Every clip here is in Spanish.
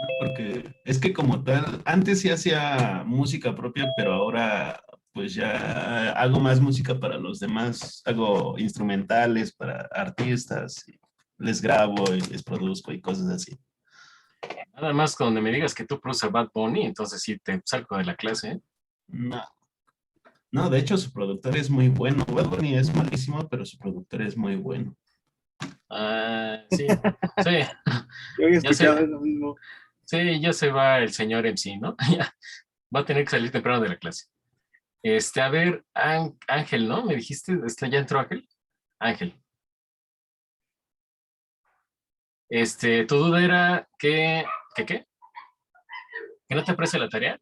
¿no? Porque es que como tal, antes sí hacía música propia, pero ahora pues ya hago más música para los demás, hago instrumentales para artistas, y les grabo y les produzco y cosas así. Nada más donde me digas que tú produces a Bad Bunny, entonces sí te salgo de la clase, ¿eh? No, no, de hecho su productor es muy bueno. Bad Bunny es malísimo, pero su productor es muy bueno. Ah, sí, sí, Yo había ya sé, escuchado lo mismo. sí, ya se va el señor MC, ¿no? Ya va a tener que salir temprano de la clase. A ver, Ángel, ¿no? Me dijiste, ¿ya entró Ángel? Ángel. Tu duda era que ¿qué? ¿Que no te aprecia la tarea?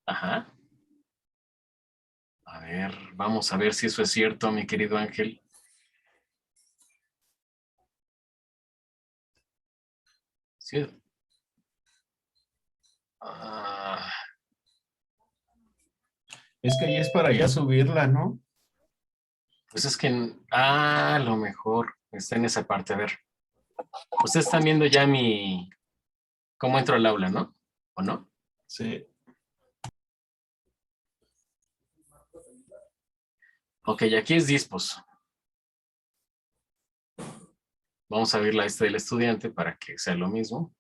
Ajá. A ver, vamos a ver si eso es cierto, mi querido Ángel. Sí. Ah, Es que ahí es para ya subirla, ¿no? pues es que, a lo mejor está en esa parte. A ver, ustedes están viendo ya cómo entro al aula, ¿no? ¿O no? Sí. Ok, aquí es dispos. Vamos a ver la lista del estudiante para que sea lo mismo.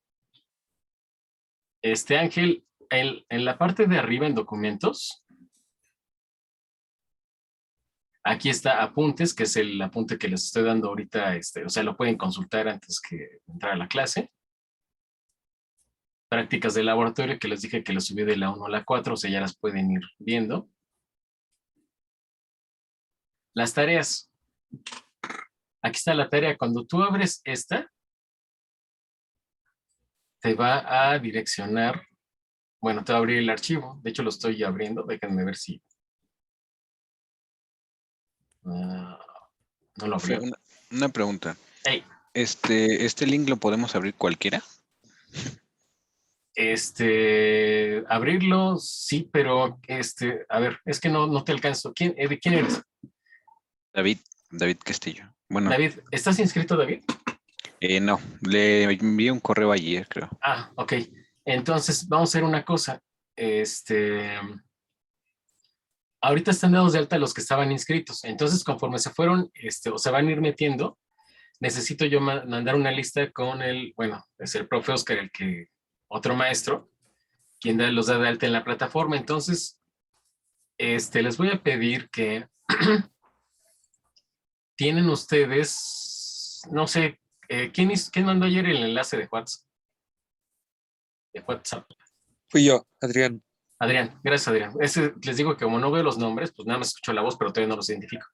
Ángel, en la parte de arriba en documentos, aquí está apuntes, que es el apunte que les estoy dando ahorita, o sea, lo pueden consultar antes que entrar a la clase. Prácticas de laboratorio, que les dije que lo subí de la 1 a la 4, o sea, ya las pueden ir viendo. Las tareas. Aquí está la tarea. Cuando tú abres esta, te va a direccionar, bueno, te va a abrir el archivo. De hecho, lo estoy abriendo. Déjenme ver si no lo Profe, abrió. una pregunta. Hey, ¿Este link lo podemos abrir cualquiera? abrirlo, sí, pero a ver, es que no te alcanzo. ¿De quién eres? David Castillo. Bueno, David, ¿estás inscrito, David? no, le envié un correo ayer, creo. Ah, ok. Entonces, vamos a hacer una cosa. Ahorita están dados de alta los que estaban inscritos. Entonces, conforme se fueron, o se van a ir metiendo, necesito yo mandar una lista con bueno, es el profe Oscar, otro maestro, quien los da de alta en la plataforma. Entonces, les voy a pedir que tienen ustedes, no sé, ¿quién mandó ayer el enlace de WhatsApp? De WhatsApp. Fui yo, Adrián. Adrián, gracias Adrián. Les digo que como no veo los nombres, pues nada más escucho la voz, pero todavía no los identifico.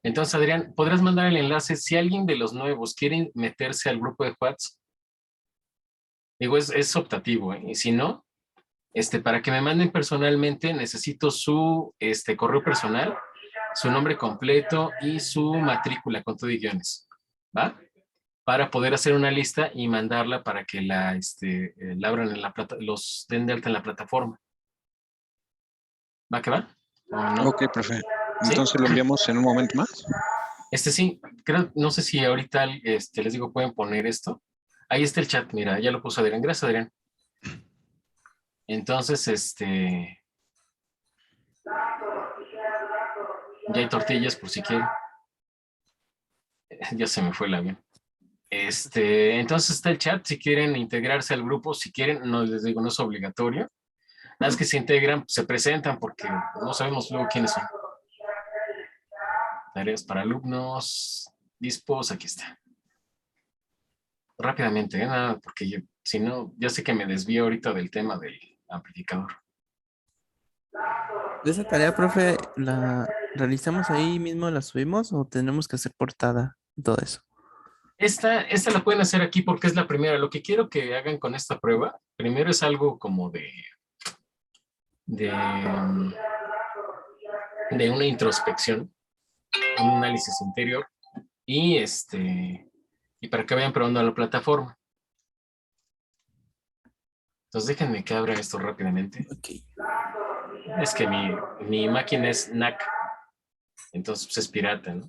Entonces, Adrián, ¿podrás mandar el enlace si alguien de los nuevos quiere meterse al grupo de WhatsApp? Digo, es optativo, ¿eh? Y si no, para que me manden personalmente, necesito su correo personal, su nombre completo y su matrícula con todo y guiones, ¿va? Para poder hacer una lista y mandarla para que la abran en los den de alta en la plataforma. ¿Va que va? ¿O no? Ok, profe. ¿Sí? Entonces lo enviamos en un momento más. Sí, creo, no sé si ahorita les digo, pueden poner esto. Ahí está el chat, mira, ya lo puso Adrián. Gracias, Adrián. Entonces, ya hay tortillas por si quieren. Ya se me fue el avión. Entonces está el chat, si quieren integrarse al grupo, si quieren, no les digo, no es obligatorio. Nada más que se integran, se presentan porque no sabemos luego quiénes son. Tareas para alumnos, dispos, aquí está. Rápidamente, nada, porque si no, ya sé que me desvío ahorita del tema del amplificador. ¿De esa tarea, profe, la realizamos ahí mismo, la subimos o tenemos que hacer portada y todo eso? Esta la pueden hacer aquí porque es la primera. Lo que quiero que hagan con esta prueba, primero es algo como de, de una introspección, un análisis interior y y para que vayan probando la plataforma. Entonces déjenme que abra esto rápidamente. Ok. Es que mi máquina es NAC, entonces pues, es pirata, ¿no?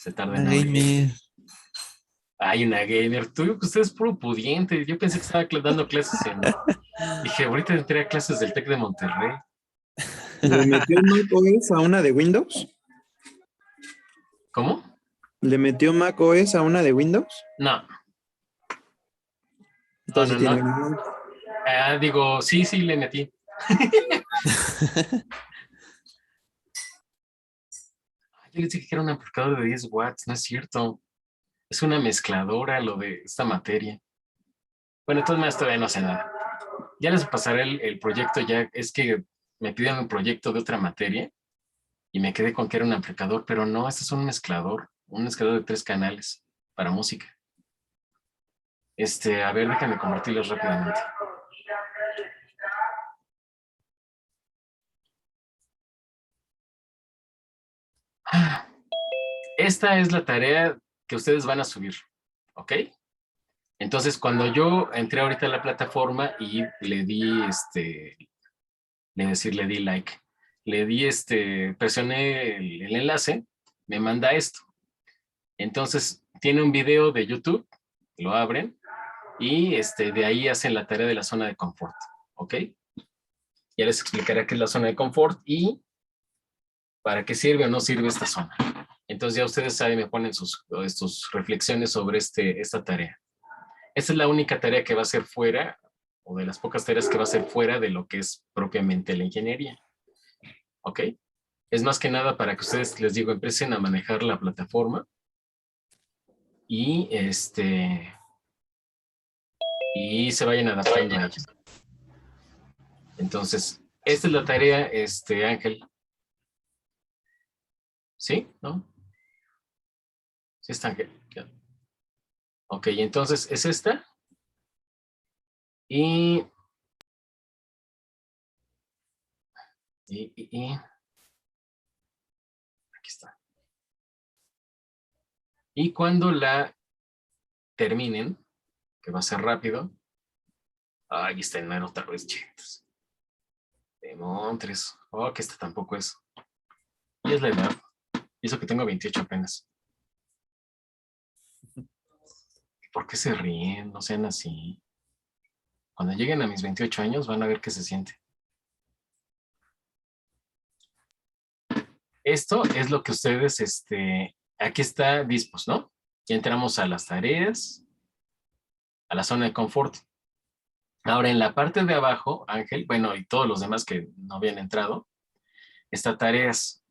Se tarda Una en abrir. gamer. Hay una gamer. Usted es puro pudiente. Yo pensé que estaba dando clases en... Dije, ahorita entré a clases del TEC de Monterrey. ¿Le metió Mac OS a una de Windows? ¿Cómo? ¿Le metió Mac OS a una de Windows? No. Entonces No. tiene Windows. Digo, sí, le metí. Yo les dije que era un amplificador de 10 watts, no es cierto. Es una mezcladora lo de esta materia. Bueno, entonces más todavía no sé nada. Ya les pasaré el proyecto, ya es que me pidieron un proyecto de otra materia y me quedé con que era un amplificador, pero no, este es un mezclador de 3 canales para música. A ver, déjame compartirlos rápidamente. Esta es la tarea que ustedes van a subir, ¿ok? Entonces, cuando yo entré ahorita a la plataforma y le di, le di like, presioné el enlace, me manda esto. Entonces, tiene un video de YouTube, lo abren, y de ahí hacen la tarea de la zona de confort, ¿ok? Ya les explicaré qué es la zona de confort y para qué sirve o no sirve esta zona. Entonces ya ustedes saben, me ponen sus reflexiones sobre esta tarea. Esta es la única tarea que va a ser fuera, o de las pocas tareas que va a ser fuera de lo que es propiamente la ingeniería. ¿Ok? Es más que nada para que ustedes, les digo, empiecen a manejar la plataforma y y se vayan adaptando a ella. Entonces, esta es la tarea, Ángel. ¿Sí? ¿No? Sí está, Ángel. Ok, entonces es esta. Y aquí está. Y cuando la terminen, que va a ser rápido. Ahí está el mero otra vez, chicos. De Montres. Oh, que esta tampoco es. Y es la edad. Y eso que tengo 28 apenas. ¿Por qué se ríen? No sean así. Cuando lleguen a mis 28 años van a ver qué se siente. Esto es lo que ustedes, aquí está dispos, ¿no? Ya entramos a las tareas, a la zona de confort. Ahora en la parte de abajo, Ángel, bueno, y todos los demás que no habían entrado, está tareas.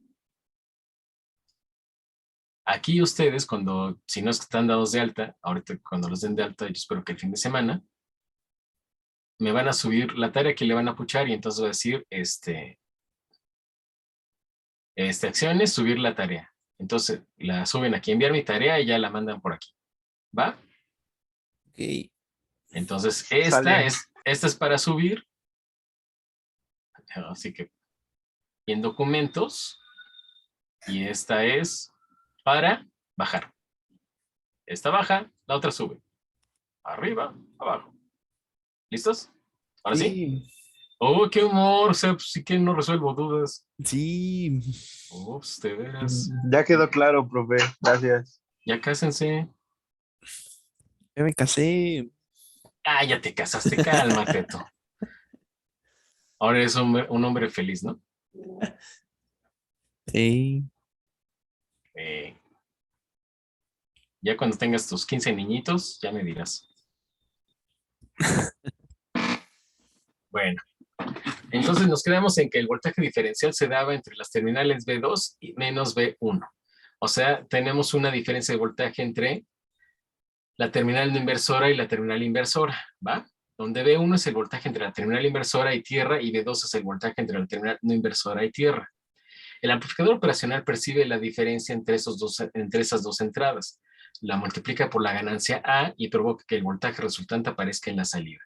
Aquí ustedes, si no es que están dados de alta, ahorita cuando los den de alta, yo espero que el fin de semana, me van a subir la tarea que le van a puchar y entonces va a decir, acciones, subir la tarea. Entonces la suben aquí, enviar mi tarea y ya la mandan por aquí. ¿Va? Ok. Entonces esta es para subir. Así que en documentos y esta es para bajar. Esta baja, la otra sube. Arriba, abajo. ¿Listos? ¿Ahora sí? Sí. Oh, qué humor. O sea, pues, si que no resuelvo dudas. Sí. Ups, de veras. Ya quedó claro, profe. Gracias. Ya cásense. Ya me casé. Ah, ya te casaste, cálmate tú. Ahora eres un hombre feliz, ¿no? Sí. Ya cuando tengas tus 15 niñitos, ya me dirás. Bueno, entonces nos quedamos en que el voltaje diferencial se daba entre las terminales B2 y menos B1. O sea, tenemos una diferencia de voltaje entre la terminal no inversora y la terminal inversora, ¿va? Donde B1 es el voltaje entre la terminal inversora y tierra y B2 es el voltaje entre la terminal no inversora y tierra. El amplificador operacional percibe la diferencia entre esas dos entradas, la multiplica por la ganancia A y provoca que el voltaje resultante aparezca en la salida.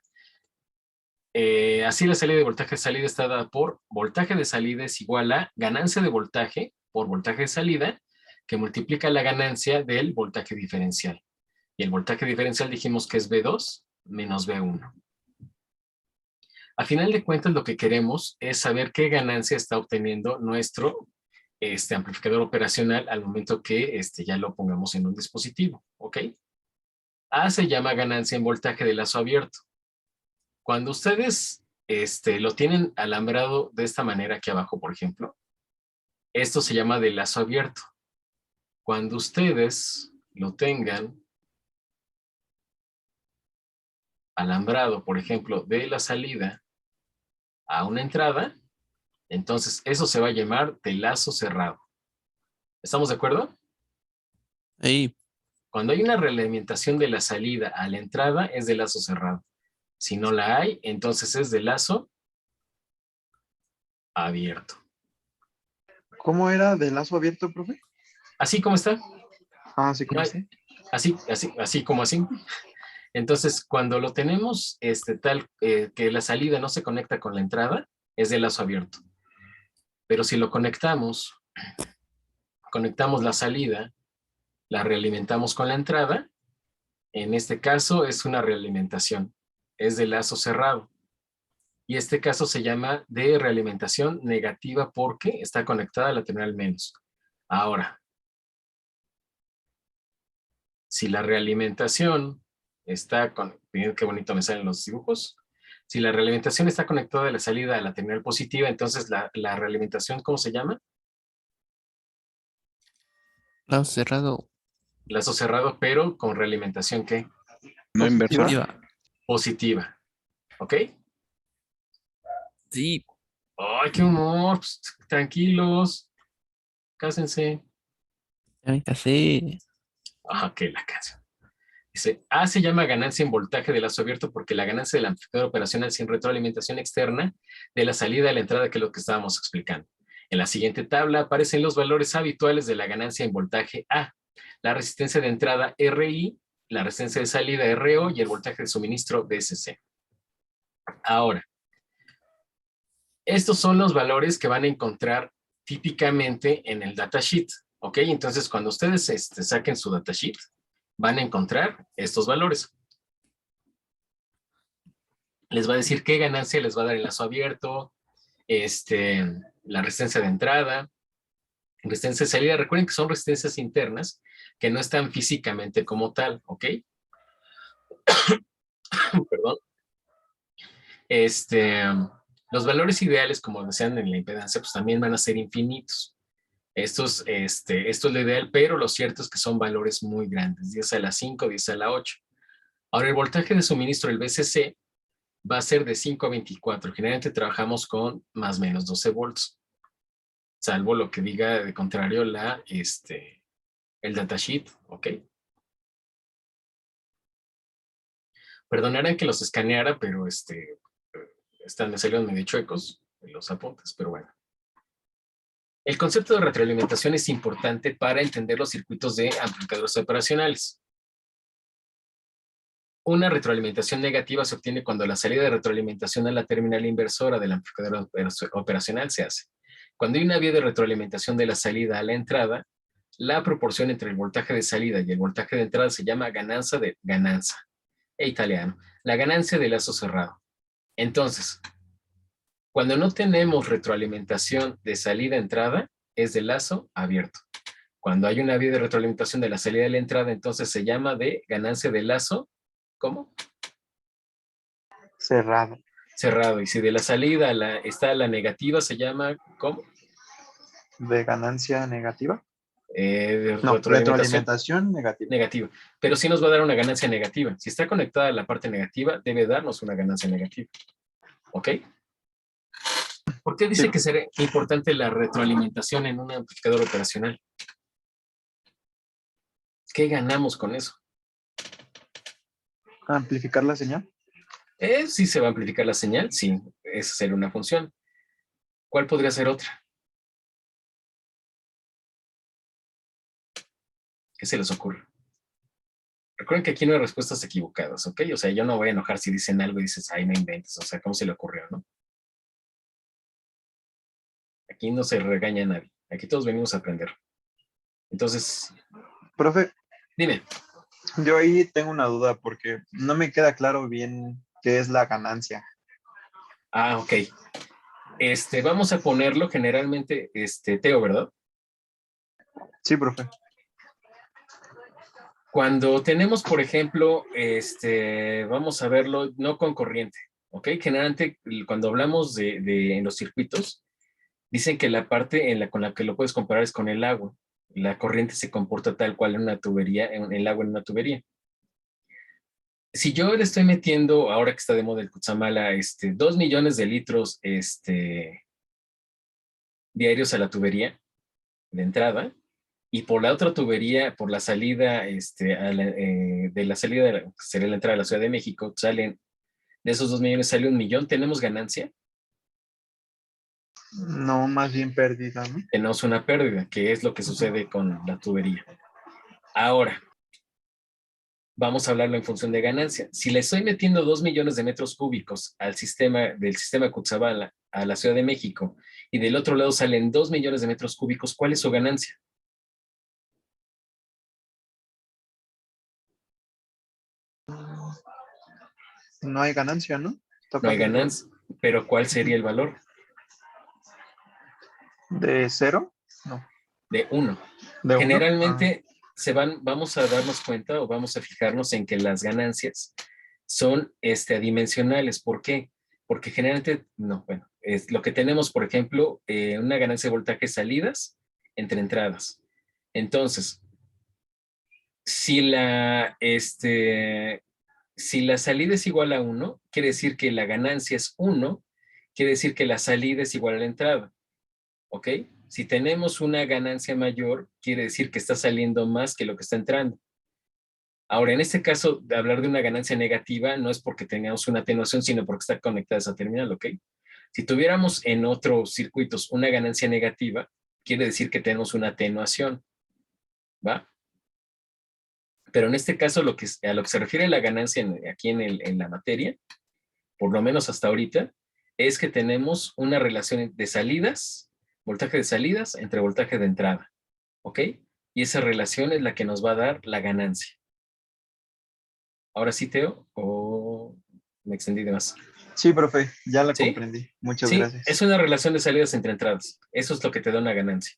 Así la salida de voltaje de salida está dada por voltaje de salida es igual a ganancia de voltaje por voltaje de salida que multiplica la ganancia del voltaje diferencial. Y el voltaje diferencial dijimos que es B2 menos B1. A final de cuentas lo que queremos es saber qué ganancia está obteniendo nuestro amplificador operacional al momento que ya lo pongamos en un dispositivo, ¿ok? A se llama ganancia en voltaje de lazo abierto. Cuando ustedes lo tienen alambrado de esta manera aquí abajo, por ejemplo, esto se llama de lazo abierto. Cuando ustedes lo tengan alambrado, por ejemplo, de la salida a una entrada, entonces eso se va a llamar de lazo cerrado. ¿Estamos de acuerdo? Ahí, Cuando hay una realimentación de la salida a la entrada, es de lazo cerrado. Si no la hay, entonces es de lazo abierto. ¿Cómo era de lazo abierto, profe? Así como está. Ah, sí, ¿cómo No está? hay- así como así. Entonces, cuando lo tenemos que la salida no se conecta con la entrada, es de lazo abierto. Pero si lo conectamos la salida, la realimentamos con la entrada, en este caso es una realimentación, es de lazo cerrado. Y este caso se llama de realimentación negativa porque está conectada a la terminal menos. Ahora, si la realimentación está con, miren qué bonito me salen los dibujos. Si la realimentación está conectada de la salida a la terminal positiva, entonces la realimentación, ¿cómo se llama? lazo cerrado, Lazo cerrado, pero con realimentación, ¿qué? No inversora. positiva. Positiva. ¿Ok? Sí, ¡Ay, qué humor! Pues, tranquilos. Cásense. ya me casé. Ah, que la canción. Dice, A se llama ganancia en voltaje de lazo abierto porque la ganancia del amplificador operacional sin retroalimentación externa de la salida a la entrada, que es lo que estábamos explicando. En la siguiente tabla aparecen los valores habituales de la ganancia en voltaje A. La resistencia de entrada RI, la resistencia de salida RO y el voltaje de suministro VSC. Ahora, estos son los valores que van a encontrar típicamente en el datasheet. ¿Ok? Entonces, cuando ustedes saquen su datasheet, van a encontrar estos valores. Les va a decir qué ganancia les va a dar el lazo abierto, la resistencia de entrada, resistencia de salida. Recuerden que son resistencias internas que no están físicamente como tal, ¿ok? Perdón. Los valores ideales, como decían en la impedancia, pues también van a ser infinitos. Esto es lo ideal, pero lo cierto es que son valores muy grandes, 10 a la 5, 10 a la 8. Ahora, el voltaje de suministro del VCC va a ser de 5 a 24. Generalmente trabajamos con más o menos 12 volts, salvo lo que diga de contrario el datasheet, ¿ok? Perdonarán que los escaneara, pero me salieron medio chuecos los apuntes, pero bueno. El concepto de retroalimentación es importante para entender los circuitos de amplificadores operacionales. Una retroalimentación negativa se obtiene cuando la salida de retroalimentación a la terminal inversora del amplificador operacional se hace. Cuando hay una vía de retroalimentación de la salida a la entrada, la proporción entre el voltaje de salida y el voltaje de entrada se llama ganancia italiano, la ganancia de lazo cerrado. Entonces, cuando no tenemos retroalimentación de salida-entrada, es de lazo abierto. Cuando hay una vía de retroalimentación de la salida a la entrada, entonces se llama de ganancia de lazo, ¿cómo? Cerrado. Cerrado. Y si de la salida está la negativa, se llama, ¿cómo? ¿De ganancia negativa? De No, retroalimentación retroalimentación negativa. negativa. Pero sí nos va a dar una ganancia negativa. Si está conectada a la parte negativa, debe darnos una ganancia negativa. ¿Ok? ¿Por qué dice Sí. que será importante la retroalimentación en un amplificador operacional? ¿Qué ganamos con eso? Amplificar la señal. Sí se va a amplificar la señal, sí, esa sería una función. ¿Cuál podría ser otra? ¿Qué se les ocurre? Recuerden que aquí no hay respuestas equivocadas, ¿ok? O sea, yo no voy a enojar si dicen algo y dices, ay, no inventes, o sea, ¿cómo se le ocurrió, no? Aquí no se regaña a nadie, aquí todos venimos a aprender. Entonces, Profe, dime. yo ahí tengo una duda porque no me queda claro bien qué es la ganancia. Ah, ok. Vamos a ponerlo generalmente, Teo, ¿verdad? Sí, profe. Cuando tenemos, por ejemplo, vamos a verlo no con corriente, ¿ok? Generalmente, cuando hablamos en los circuitos, dicen que la parte con la que lo puedes comparar es con el agua. La corriente se comporta tal cual en una tubería, el agua en una tubería. Si yo le estoy metiendo, ahora que está de moda el Cutzamala, 2 millones de litros diarios a la tubería de entrada, y por la otra tubería, por la salida, de la salida, que sería la entrada a la Ciudad de México, salen, de esos 2 millones sale 1 millón, ¿tenemos ganancia? No, más bien pérdida, ¿no? Tenemos una pérdida, que es lo que sucede con la tubería. Ahora, vamos a hablarlo en función de ganancia. Si le estoy metiendo 2 millones de metros cúbicos del sistema Cutzamala a la Ciudad de México, y del otro lado salen 2 millones de metros cúbicos, ¿cuál es su ganancia? No hay ganancia, ¿no? Está No hay fácil. ganancia, pero ¿cuál sería el valor? ¿De 0? No. De 1. ¿De 1? Generalmente vamos a darnos cuenta o vamos a fijarnos en que las ganancias son adimensionales. ¿Por qué? Porque generalmente, no, bueno, es lo que tenemos, por ejemplo, una ganancia de voltaje salidas entre entradas. Entonces, si si la salida es igual a 1, quiere decir que la ganancia es 1, quiere decir que la salida es igual a la entrada. ¿Ok? Si tenemos una ganancia mayor, quiere decir que está saliendo más que lo que está entrando. Ahora, en este caso, de hablar de una ganancia negativa no es porque tengamos una atenuación, sino porque está conectada a esa terminal, ¿ok? Si tuviéramos en otros circuitos una ganancia negativa, quiere decir que tenemos una atenuación, ¿va? Pero en este caso, a lo que se refiere la ganancia aquí en la materia, por lo menos hasta ahorita, es que tenemos una relación de salidas, voltaje de salidas entre voltaje de entrada, ¿ok? Y esa relación es la que nos va a dar la ganancia. ¿Ahora sí, Teo? ¿O me extendí de más? Sí, profe, ya la ¿Sí? comprendí. Muchas Sí, gracias. es una relación de salidas entre entradas. Eso es lo que te da una ganancia.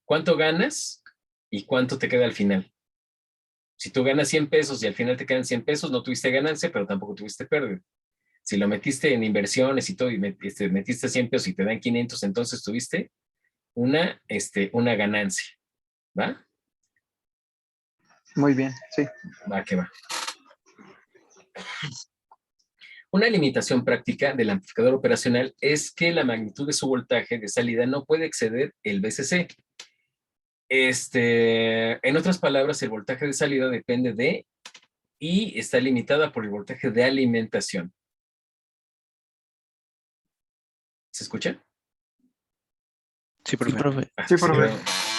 ¿Cuánto ganas y cuánto te queda al final? Si tú ganas 100 pesos y al final te quedan 100 pesos, no tuviste ganancia, pero tampoco tuviste pérdida. Si lo metiste en inversiones y todo, y metiste 100 pesos y te dan 500, entonces tuviste una ganancia. ¿Va? Muy bien, sí. Va que va. Una limitación práctica del amplificador operacional es que la magnitud de su voltaje de salida no puede exceder el VCC. En otras palabras, el voltaje de salida depende de y está limitada por el voltaje de alimentación. ¿Se escucha? Sí, Sí, profe. profe. Sí, profe.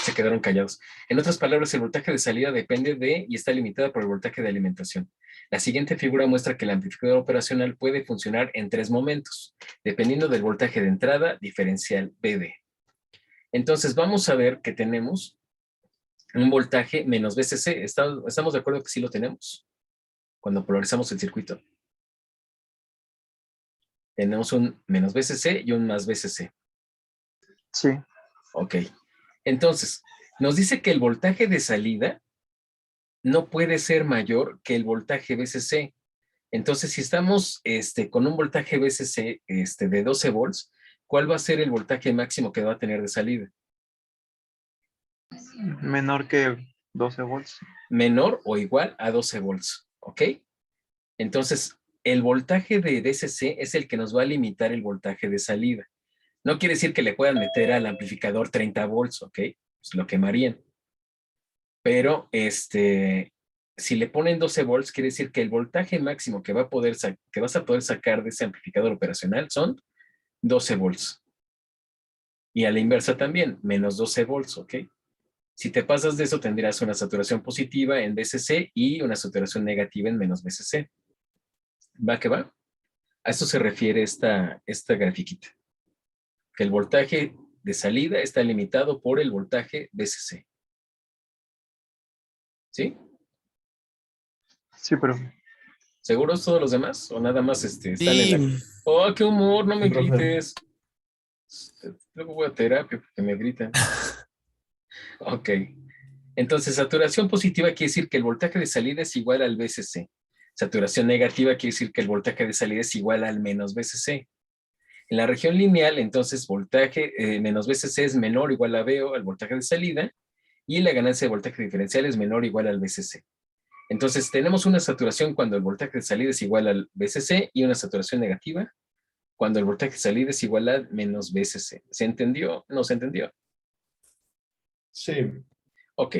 Se quedaron callados. En otras palabras, el voltaje de salida depende de y está limitada por el voltaje de alimentación. La siguiente figura muestra que el amplificador operacional puede funcionar en 3 momentos, dependiendo del voltaje de entrada diferencial BD. Entonces, vamos a ver que tenemos un voltaje menos VCC. ¿Estamos de acuerdo que sí lo tenemos? Cuando polarizamos el circuito. Tenemos un menos VCC y un más VCC. Sí. Ok. Entonces, nos dice que el voltaje de salida no puede ser mayor que el voltaje VCC. Entonces, si estamos con un voltaje VCC de 12 volts, ¿cuál va a ser el voltaje máximo que va a tener de salida? Menor que 12 volts. Menor o igual a 12 volts. ¿Ok? Entonces, el voltaje de VCC es el que nos va a limitar el voltaje de salida. No quiere decir que le puedan meter al amplificador 30 volts, ¿ok? Pues lo quemarían. Pero, si le ponen 12 volts, quiere decir que el voltaje máximo que vas a poder sacar de ese amplificador operacional son 12 volts. Y a la inversa también, menos 12 volts, ¿ok? Si te pasas de eso, tendrías una saturación positiva en VCC y una saturación negativa en menos VCC. ¿Va que va? A esto se refiere esta grafiquita. Que el voltaje de salida está limitado por el voltaje VCC. ¿Sí? Sí, profe. ¿Seguros todos los demás? ¿O nada más están Sí, en la... ¡Oh, qué humor! No me Sí, profe. grites. Luego voy a terapia porque me gritan. Ok. Entonces, saturación positiva quiere decir que el voltaje de salida es igual al VCC. Saturación negativa quiere decir que el voltaje de salida es igual al menos VCC. En la región lineal, entonces, voltaje menos VCC es menor o igual a VO, al voltaje de salida, y la ganancia de voltaje diferencial es menor o igual al VCC. Entonces, tenemos una saturación cuando el voltaje de salida es igual al VCC y una saturación negativa cuando el voltaje de salida es igual a menos VCC. ¿Se entendió? ¿No se entendió? Sí. Ok.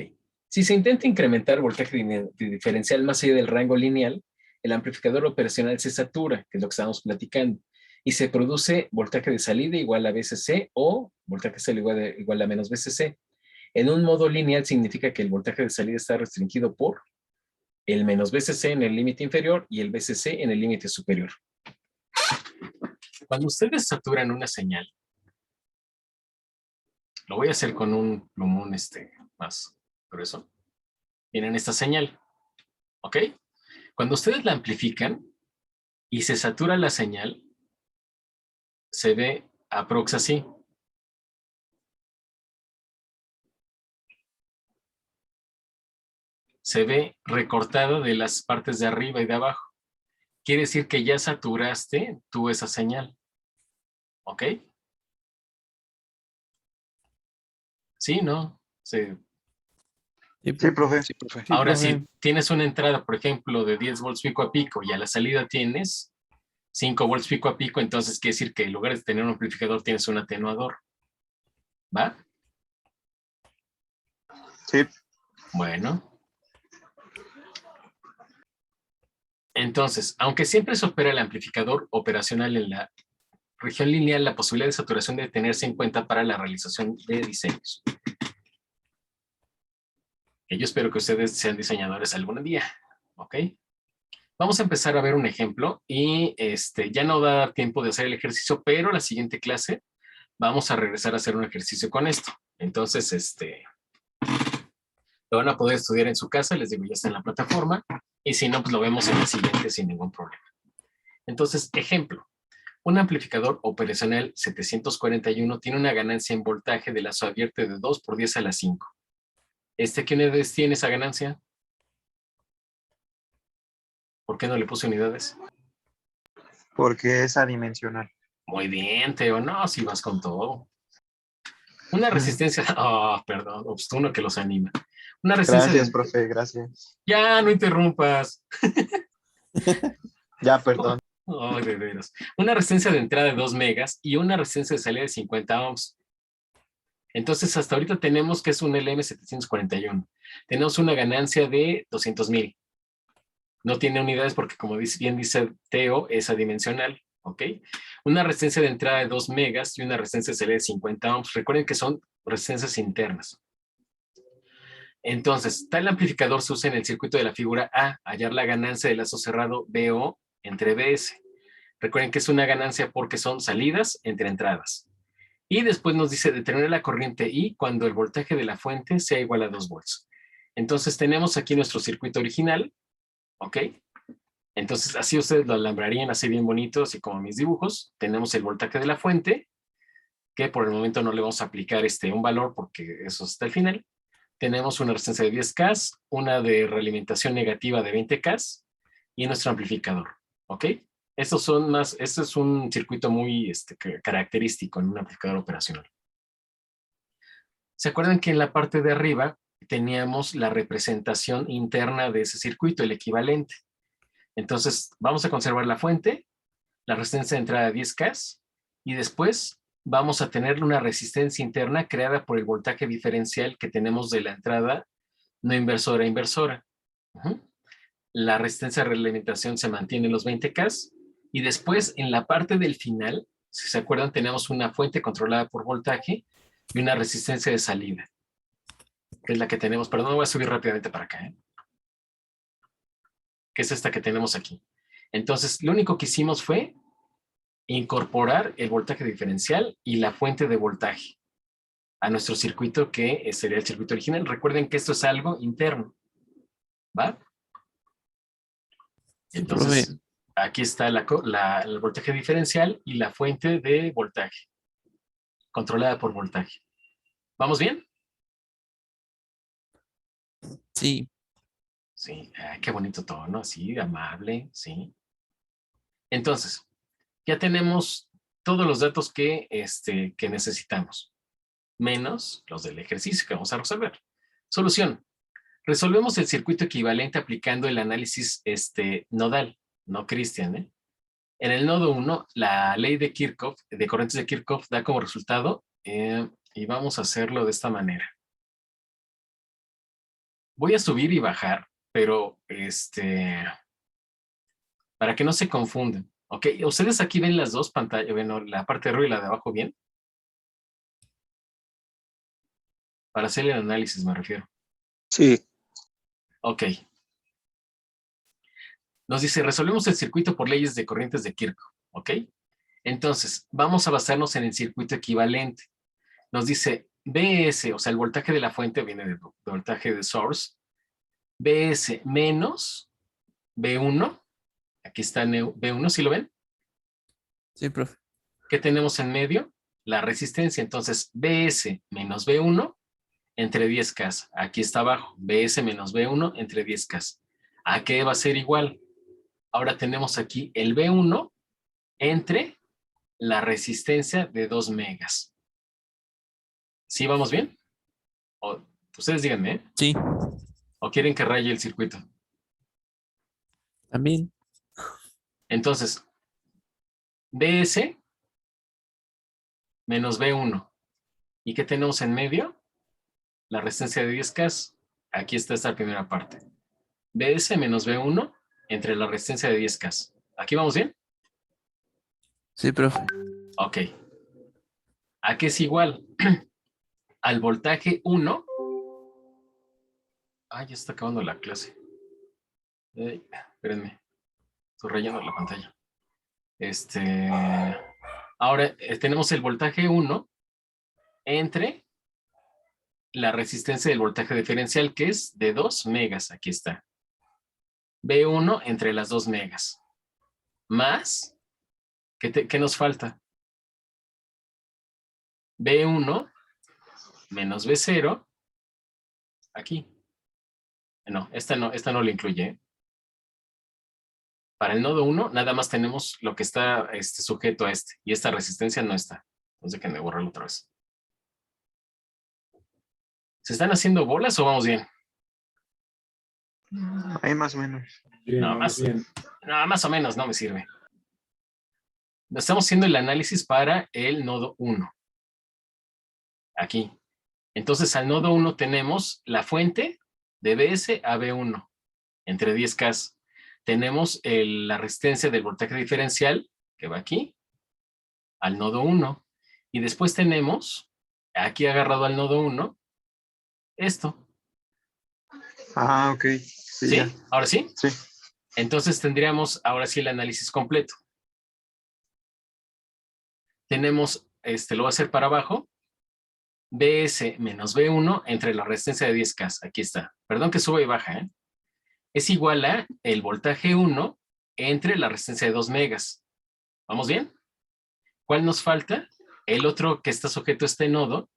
Si se intenta incrementar el voltaje diferencial más allá del rango lineal, el amplificador operacional se satura, que es lo que estamos platicando, y se produce voltaje de salida igual a VCC o voltaje de salida igual a menos VCC. En un modo lineal significa que el voltaje de salida está restringido por el menos VCC en el límite inferior y el VCC en el límite superior. Cuando ustedes saturan una señal, lo voy a hacer con un plumón más grueso. Miren esta señal, ¿ok? Cuando ustedes la amplifican y se satura la señal, se ve aprox así. Se ve recortada de las partes de arriba y de abajo. Quiere decir que ya saturaste tú esa señal. ¿Ok? ¿Sí? ¿No? Sí. Sí, Sí, profe. Sí, profe. Sí, Ahora, profe. si tienes una entrada, por ejemplo, de 10 volts pico a pico y a la salida tienes 5 volts pico a pico, entonces quiere decir que en lugar de tener un amplificador tienes un atenuador. ¿Va? Sí. Bueno. Entonces, aunque siempre se opera el amplificador operacional en la región lineal, la posibilidad de saturación debe tenerse en cuenta para la realización de diseños. Yo espero que ustedes sean diseñadores algún día, ¿ok? Vamos a empezar a ver un ejemplo y ya no da tiempo de hacer el ejercicio, pero la siguiente clase vamos a regresar a hacer un ejercicio con esto. Entonces, lo van a poder estudiar en su casa, les digo, ya está en la plataforma, y si no, pues lo vemos en el siguiente sin ningún problema. Entonces, ejemplo. Un amplificador operacional 741 tiene una ganancia en voltaje de lazo abierto de 2 por 10 a la 5. ¿Qué unidades tiene esa ganancia? ¿Por qué no le puse unidades? Porque es adimensional. Muy bien, Teo. No, si vas con todo. Una resistencia... perdón. Obstuno que los anima. Una resistencia Gracias, de... profe, gracias. Ya, no interrumpas. Ya, perdón. De veras. Una resistencia de entrada de 2 megas y una resistencia de salida de 50 ohms. Entonces, hasta ahorita tenemos que es un LM741. Tenemos una ganancia de 200,000. No tiene unidades porque, como bien dice Teo, es adimensional. ¿Ok? Una resistencia de entrada de 2 megas y una resistencia de salida de 50 ohms. Recuerden que son resistencias internas. Entonces, tal amplificador se usa en el circuito de la figura A, hallar la ganancia de lazo cerrado BO entre BS. Recuerden que es una ganancia porque son salidas entre entradas. Y después nos dice determinar la corriente I cuando el voltaje de la fuente sea igual a 2 volts. Entonces tenemos aquí nuestro circuito original, ¿ok? Entonces así ustedes lo alambrarían así bien bonito, así como mis dibujos. Tenemos el voltaje de la fuente, que por el momento no le vamos a aplicar un valor porque eso está al final. Tenemos una resistencia de 10K, una de realimentación negativa de 20K y nuestro amplificador, ¿ok? Esto es un circuito muy característico en un amplificador operacional. ¿Se acuerdan que en la parte de arriba teníamos la representación interna de ese circuito, el equivalente? Entonces, vamos a conservar la fuente, la resistencia de entrada de 10K, y después vamos a tener una resistencia interna creada por el voltaje diferencial que tenemos de la entrada no inversora a inversora. La resistencia de realimentación se mantiene en los 20K, y después en la parte del final, si se acuerdan, tenemos una fuente controlada por voltaje y una resistencia de salida, que es la que tenemos, perdón, voy a subir rápidamente para acá, que es esta que tenemos aquí. Entonces, lo único que hicimos fue incorporar el voltaje diferencial y la fuente de voltaje a nuestro circuito, que sería el circuito original. Recuerden que esto es algo interno, ¿va? Entonces, profe. aquí está el voltaje diferencial y la fuente de voltaje, controlada por voltaje. ¿Vamos bien? Sí, Sí, qué bonito tono, así, amable, sí. Entonces, ya tenemos todos los datos que necesitamos, menos los del ejercicio que vamos a resolver. Solución. Resolvemos el circuito equivalente aplicando el análisis nodal, no Christian, ¿eh? En el nodo 1, la ley de Kirchhoff, de corrientes de Kirchhoff, da como resultado, y vamos a hacerlo de esta manera. Voy a subir y bajar, pero para que no se confundan. ¿Ok? ¿Ustedes aquí ven las dos pantallas? Bueno, la parte de arriba y la de abajo bien. Para hacer el análisis me refiero. Sí. Ok. Nos dice, resolvemos el circuito por leyes de corrientes de Kirchhoff. ¿Ok? Entonces, vamos a basarnos en el circuito equivalente. Nos dice, BS, o sea, el voltaje de la fuente viene del voltaje de source. BS menos B1. Aquí está B1, ¿sí lo ven? sí, profe. ¿Qué tenemos en medio? La resistencia. Entonces, BS menos B1 entre 10K. Aquí está abajo. BS menos B1 entre 10K. ¿A qué va a ser igual? Ahora tenemos aquí el B1 entre la resistencia de 2 megas. ¿Sí vamos bien? O, ustedes díganme, ¿eh? Sí, ¿O quieren que raye el circuito? también. Entonces, BS menos B1. ¿Y qué tenemos en medio? La resistencia de 10K. Aquí está esta primera parte. BS menos B1 entre la resistencia de 10K. ¿Aquí vamos bien? Sí, profe. Ok. ¿A qué es igual? Al voltaje 1. Ah, ya está acabando la clase. Espérenme. Estoy rayando la pantalla. Ahora tenemos el voltaje 1 entre la resistencia del voltaje diferencial, que es de 2 megas. Aquí está. B1 entre las 2 megas. Más, ¿qué nos falta? B1 menos B0. Aquí. No, esta no lo incluye, ¿eh? Para el nodo 1, nada más tenemos lo que está sujeto a este. Y esta resistencia no está. Entonces, déjenme borrarlo otra vez. ¿Se están haciendo bolas o vamos bien? Ahí más o menos. No, más o menos no me sirve. Estamos haciendo el análisis para el nodo 1. Aquí. Entonces, al nodo 1 tenemos la fuente de BS a B1 entre 10K. Tenemos la resistencia del voltaje diferencial, que va aquí, al nodo 1. Y después tenemos, aquí agarrado al nodo 1, esto. Ah, ok. Sí, ¿Sí? ya. ¿Ahora sí? Sí. Entonces tendríamos ahora sí el análisis completo. Tenemos, lo voy a hacer para abajo, BS menos B1 entre la resistencia de 10K. Aquí está. Perdón que suba y baja, ¿eh? Es igual a el voltaje 1 entre la resistencia de 2 megas. ¿Vamos bien? ¿Cuál nos falta? El otro que está sujeto a este nodo,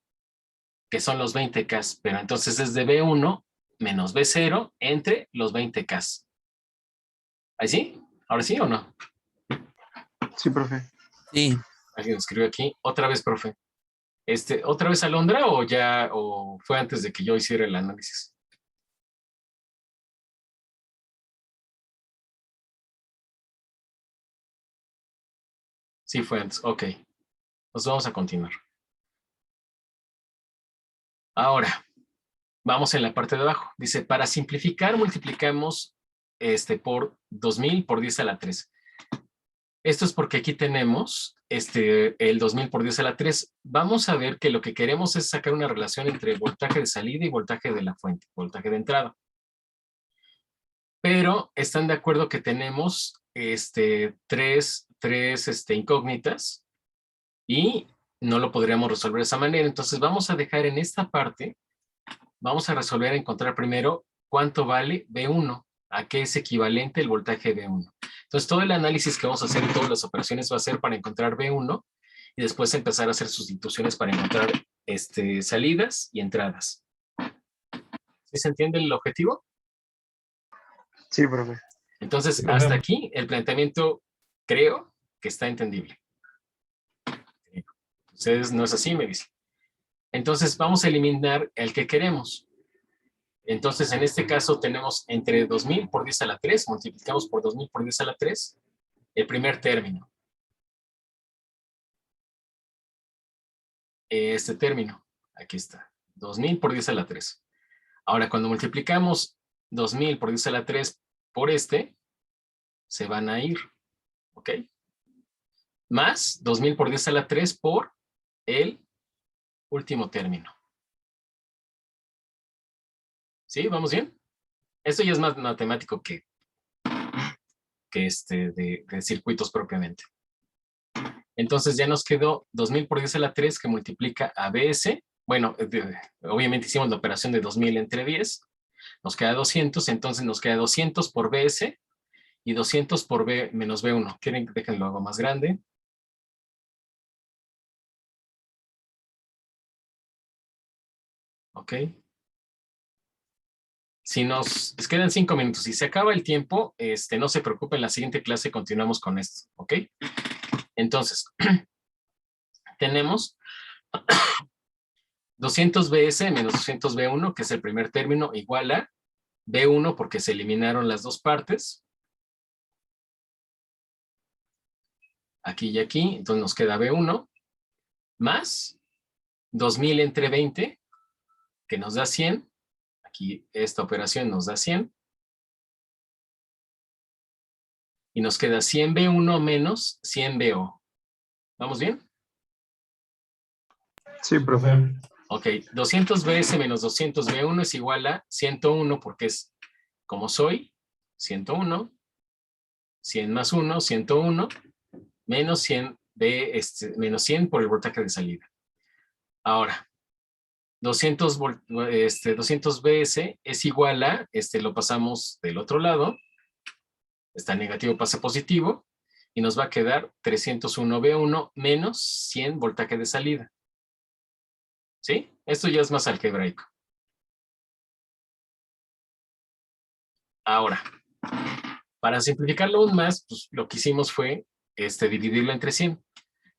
que son los 20K. Pero entonces es de B1 menos B0 entre los 20K. ¿Ahí sí? ¿Ahora sí o no? Sí, profe. Sí, Alguien escribió aquí. Otra vez, profe. ¿Otra vez Alondra o fue antes de que yo hiciera el análisis? Sí, fue antes. Ok. Pues vamos a continuar. Ahora, vamos en la parte de abajo. Dice, para simplificar, multiplicamos por 2000 por 10 a la 3. Esto es porque aquí tenemos el 2000 por 10 a la 3. Vamos a ver que lo que queremos es sacar una relación entre voltaje de salida y voltaje de la fuente, voltaje de entrada. Pero están de acuerdo que tenemos tres incógnitas y no lo podríamos resolver de esa manera. Entonces vamos a dejar en esta parte, vamos a resolver, encontrar primero cuánto vale B1, a qué es equivalente el voltaje B1. Entonces todo el análisis que vamos a hacer y todas las operaciones va a ser para encontrar B1 y después empezar a hacer sustituciones para encontrar salidas y entradas. ¿Sí se entiende el objetivo? Sí, profe. Entonces, Sí, hasta profe. aquí el planteamiento creo que está entendible. Ustedes no es así, me dicen. Entonces, vamos a eliminar el que queremos. Entonces, en este caso tenemos entre 2000 por 10 a la 3, multiplicamos por 2000 por 10 a la 3, el primer término. Este término, aquí está, 2000 por 10 a la 3. Ahora, cuando multiplicamos 2000 por 10 a la 3 por este, se van a ir, ¿ok? Más 2000 por 10 a la 3 por el último término. ¿Sí? ¿Vamos bien? Esto ya es más matemático que de circuitos propiamente. Entonces ya nos quedó 2000 por 10 a la 3 que multiplica a BS. Bueno, obviamente hicimos la operación de 2000 entre 10. Nos queda 200, entonces nos queda 200 por BS y 200 por B menos B1. ¿Quieren que déjenlo algo más grande? Ok. Si nos quedan 5 minutos, si se acaba el tiempo, no se preocupen, en la siguiente clase continuamos con esto, ¿ok? Entonces, tenemos 200 BS menos 200 B1, que es el primer término, igual a B1 porque se eliminaron las dos partes. Aquí y aquí, entonces nos queda B1, más 2000 entre 20, que nos da 100. Aquí esta operación nos da 100. Y nos queda 100B1 menos 100BO. ¿Vamos bien? Sí, profe. Ok, 200BS menos 200B1 es igual a 101 porque es como soy, 101, 100 más 1, 101, menos 100, menos 100 por el voltaje de salida. Ahora, 200BS es igual a, lo pasamos del otro lado, está negativo, pasa positivo, y nos va a quedar 301B1 menos 100 voltaje de salida. ¿Sí? Esto ya es más algebraico. Ahora, para simplificarlo aún más, pues lo que hicimos fue dividirlo entre 100.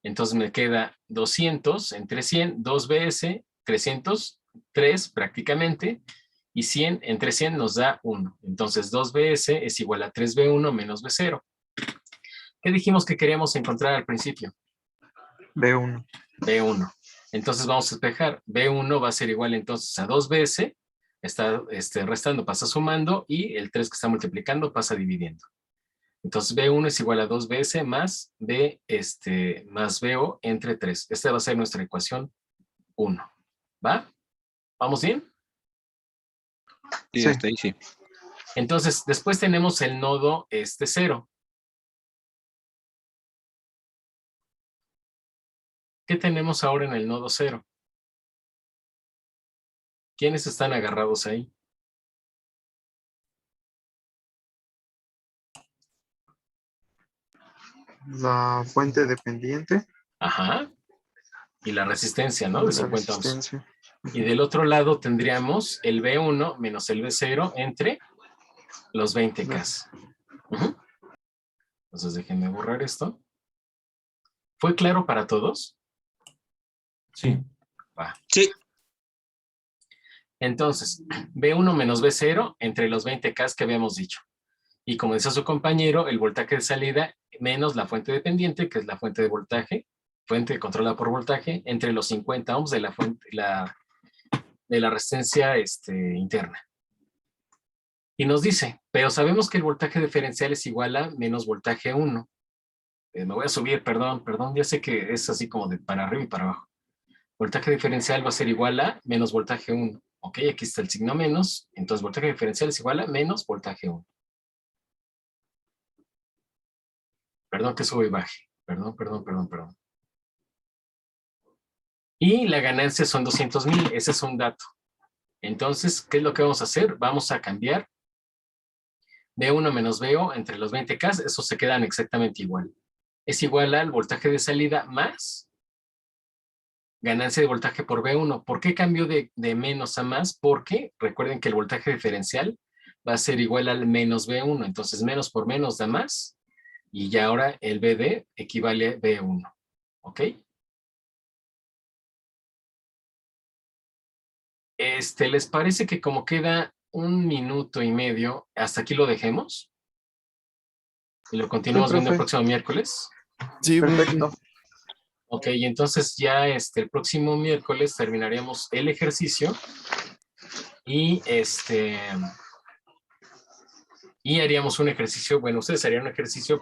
Entonces me queda 200 entre 100, 2BS, 300, 3 prácticamente, y 100 entre 100 nos da 1. Entonces 2BS es igual a 3B1 menos B0. ¿Qué dijimos que queríamos encontrar al principio? B1. B1. Entonces vamos a despejar. B1 va a ser igual entonces a 2BS, está restando, pasa sumando, y el 3 que está multiplicando pasa dividiendo. Entonces B1 es igual a 2BS más B, más BO entre 3. Esta va a ser nuestra ecuación 1. ¿Va? ¿Vamos bien? Sí, Sí. hasta ahí sí. Entonces, después tenemos el nodo 0. ¿Qué tenemos ahora en el nodo 0? ¿Quiénes están agarrados ahí? La fuente dependiente. Ajá. Y la resistencia, ¿no? De La 50 ohms. resistencia. Y del otro lado tendríamos el B1 menos el B0 entre los 20K. Entonces déjenme borrar esto. ¿Fue claro para todos? Sí. Va. Sí. Entonces, B1 menos B0 entre los 20K que habíamos dicho. Y como decía su compañero, el voltaje de salida menos la fuente dependiente, que es la fuente de voltaje, fuente controlada por voltaje, entre los 50 ohms de la fuente, de la resistencia interna. Y nos dice, pero sabemos que el voltaje diferencial es igual a menos voltaje 1. Me voy a subir, perdón, ya sé que es así como de para arriba y para abajo. Voltaje diferencial va a ser igual a menos voltaje 1. Ok, aquí está el signo menos, entonces voltaje diferencial es igual a menos voltaje 1. Perdón que subo y baje. Perdón. Y la ganancia son 200,000, ese es un dato. Entonces, ¿qué es lo que vamos a hacer? Vamos a cambiar B1 menos BO entre los 20K, esos se quedan exactamente igual. Es igual al voltaje de salida más ganancia de voltaje por V1. ¿Por qué cambió de menos a más? Porque recuerden que el voltaje diferencial va a ser igual al menos V1. Entonces, menos por menos da más. Y ya ahora el VD equivale a V1. ¿Ok? ¿Les parece que como queda 1 minuto y medio, hasta aquí lo dejemos? Y lo continuamos viendo el profe. próximo miércoles. Sí, Perfecto. Ok, y entonces ya el próximo miércoles terminaríamos el ejercicio y y haríamos un ejercicio, bueno, ustedes harían un ejercicio